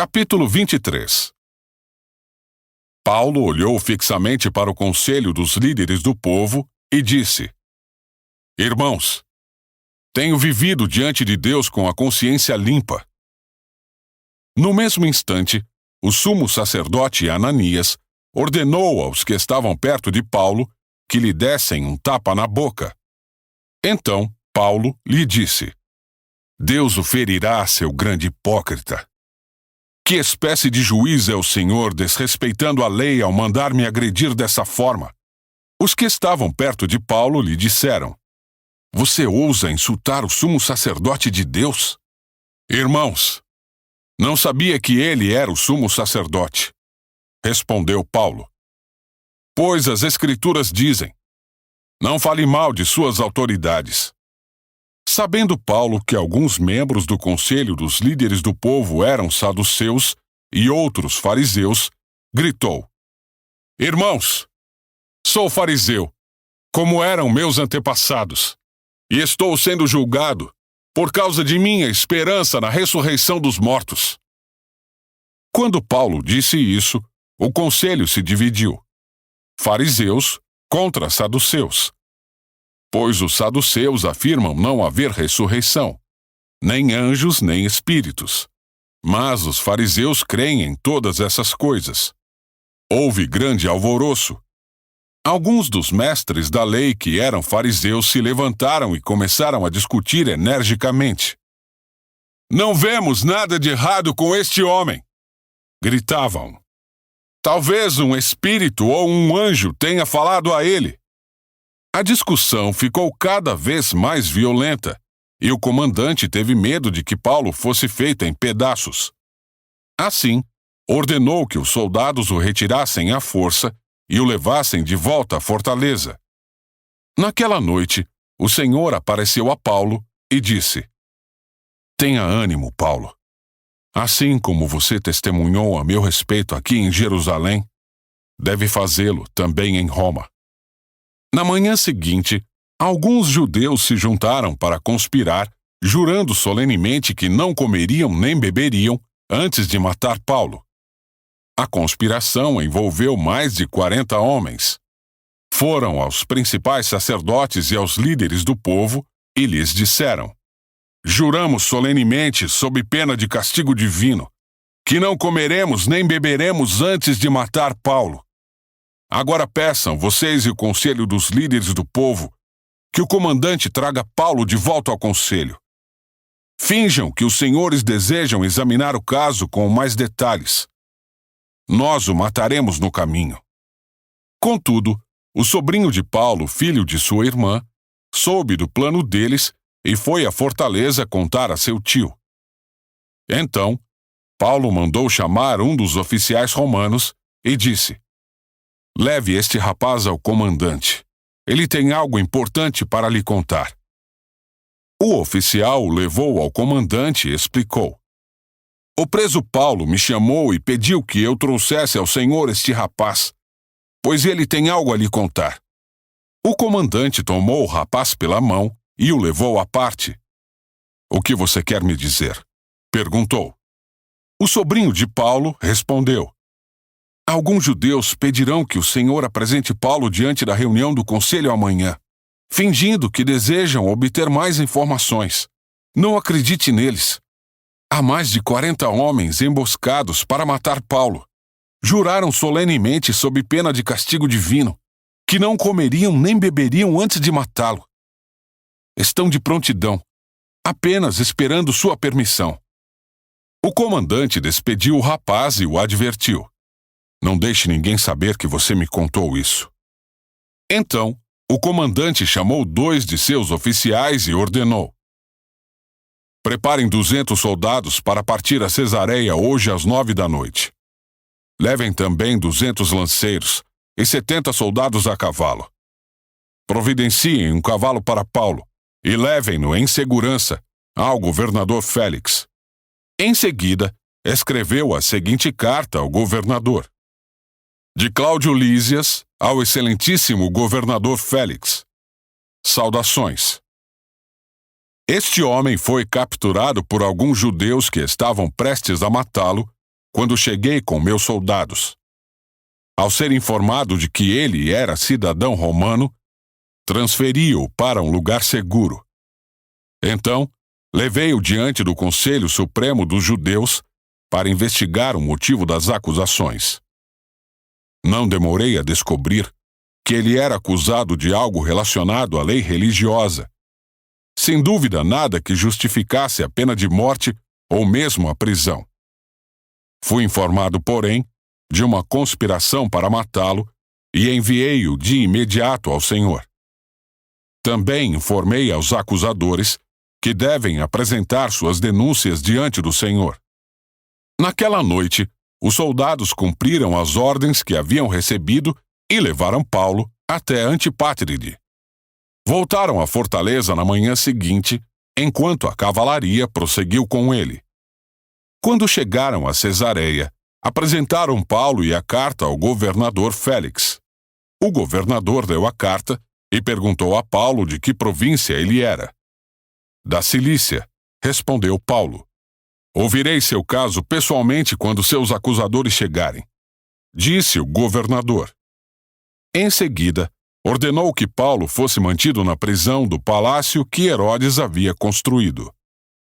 Capítulo 23. Paulo olhou fixamente para o conselho dos líderes do povo e disse: Irmãos, tenho vivido diante de Deus com a consciência limpa. No mesmo instante, o sumo sacerdote Ananias ordenou aos que estavam perto de Paulo que lhe dessem um tapa na boca. Então, Paulo lhe disse: Deus o ferirá, seu grande hipócrita. Que espécie de juiz é o Senhor, desrespeitando a lei ao mandar-me agredir dessa forma? Os que estavam perto de Paulo lhe disseram: Você ousa insultar o sumo sacerdote de Deus? Irmãos, não sabia que ele era o sumo sacerdote. Respondeu Paulo: Pois as Escrituras dizem: Não fale mal de suas autoridades. Sabendo Paulo que alguns membros do conselho dos líderes do povo eram saduceus e outros fariseus, gritou: Irmãos, sou fariseu, como eram meus antepassados, e estou sendo julgado por causa de minha esperança na ressurreição dos mortos. Quando Paulo disse isso, o conselho se dividiu: fariseus contra saduceus. Pois os saduceus afirmam não haver ressurreição, nem anjos nem espíritos. Mas os fariseus creem em todas essas coisas. Houve grande alvoroço. Alguns dos mestres da lei que eram fariseus se levantaram e começaram a discutir energicamente. Não vemos nada de errado com este homem, gritavam. Talvez um espírito ou um anjo tenha falado a ele. A discussão ficou cada vez mais violenta, e o comandante teve medo de que Paulo fosse feito em pedaços. Assim, ordenou que os soldados o retirassem à força e o levassem de volta à fortaleza. Naquela noite, o Senhor apareceu a Paulo e disse: Tenha ânimo, Paulo. Assim como você testemunhou a meu respeito aqui em Jerusalém, deve fazê-lo também em Roma. Na manhã seguinte, alguns judeus se juntaram para conspirar, jurando solenemente que não comeriam nem beberiam antes de matar Paulo. A conspiração envolveu mais de 40 homens. Foram aos principais sacerdotes e aos líderes do povo e lhes disseram: Juramos solenemente, sob pena de castigo divino, que não comeremos nem beberemos antes de matar Paulo. Agora peçam, vocês e o conselho dos líderes do povo, que o comandante traga Paulo de volta ao conselho. Finjam que os senhores desejam examinar o caso com mais detalhes. Nós o mataremos no caminho. Contudo, o sobrinho de Paulo, filho de sua irmã, soube do plano deles e foi à fortaleza contar a seu tio. Então, Paulo mandou chamar um dos oficiais romanos e disse: Leve este rapaz ao comandante. Ele tem algo importante para lhe contar. O oficial o levou ao comandante e explicou: O preso Paulo me chamou e pediu que eu trouxesse ao senhor este rapaz, pois ele tem algo a lhe contar. O comandante tomou o rapaz pela mão e o levou à parte. O que você quer me dizer? Perguntou. O sobrinho de Paulo respondeu: Alguns judeus pedirão que o Senhor apresente Paulo diante da reunião do conselho amanhã, fingindo que desejam obter mais informações. Não acredite neles. Há mais de 40 homens emboscados para matar Paulo. Juraram solenemente, sob pena de castigo divino, que não comeriam nem beberiam antes de matá-lo. Estão de prontidão, apenas esperando sua permissão. O comandante despediu o rapaz e o advertiu: Não deixe ninguém saber que você me contou isso. Então, o comandante chamou 2 de seus oficiais e ordenou: Preparem 200 soldados para partir a Cesareia hoje às 9 da noite. Levem também 200 lanceiros e 70 soldados a cavalo. Providenciem um cavalo para Paulo e levem-no em segurança ao governador Félix. Em seguida, escreveu a seguinte carta ao governador: De Cláudio Lísias ao excelentíssimo governador Félix. Saudações. Este homem foi capturado por alguns judeus que estavam prestes a matá-lo quando cheguei com meus soldados. Ao ser informado de que ele era cidadão romano, transferi-o para um lugar seguro. Então, levei-o diante do Conselho Supremo dos Judeus para investigar o motivo das acusações. Não demorei a descobrir que ele era acusado de algo relacionado à lei religiosa. Sem dúvida, nada que justificasse a pena de morte ou mesmo a prisão. Fui informado, porém, de uma conspiração para matá-lo e enviei-o de imediato ao Senhor. Também informei aos acusadores que devem apresentar suas denúncias diante do Senhor. Naquela noite, os soldados cumpriram as ordens que haviam recebido e levaram Paulo até Antipátride. Voltaram à fortaleza na manhã seguinte, enquanto a cavalaria prosseguiu com ele. Quando chegaram a Cesareia, apresentaram Paulo e a carta ao governador Félix. O governador leu a carta e perguntou a Paulo de que província ele era. Da Cilícia, respondeu Paulo. Ouvirei seu caso pessoalmente quando seus acusadores chegarem, disse o governador. Em seguida, ordenou que Paulo fosse mantido na prisão do palácio que Herodes havia construído.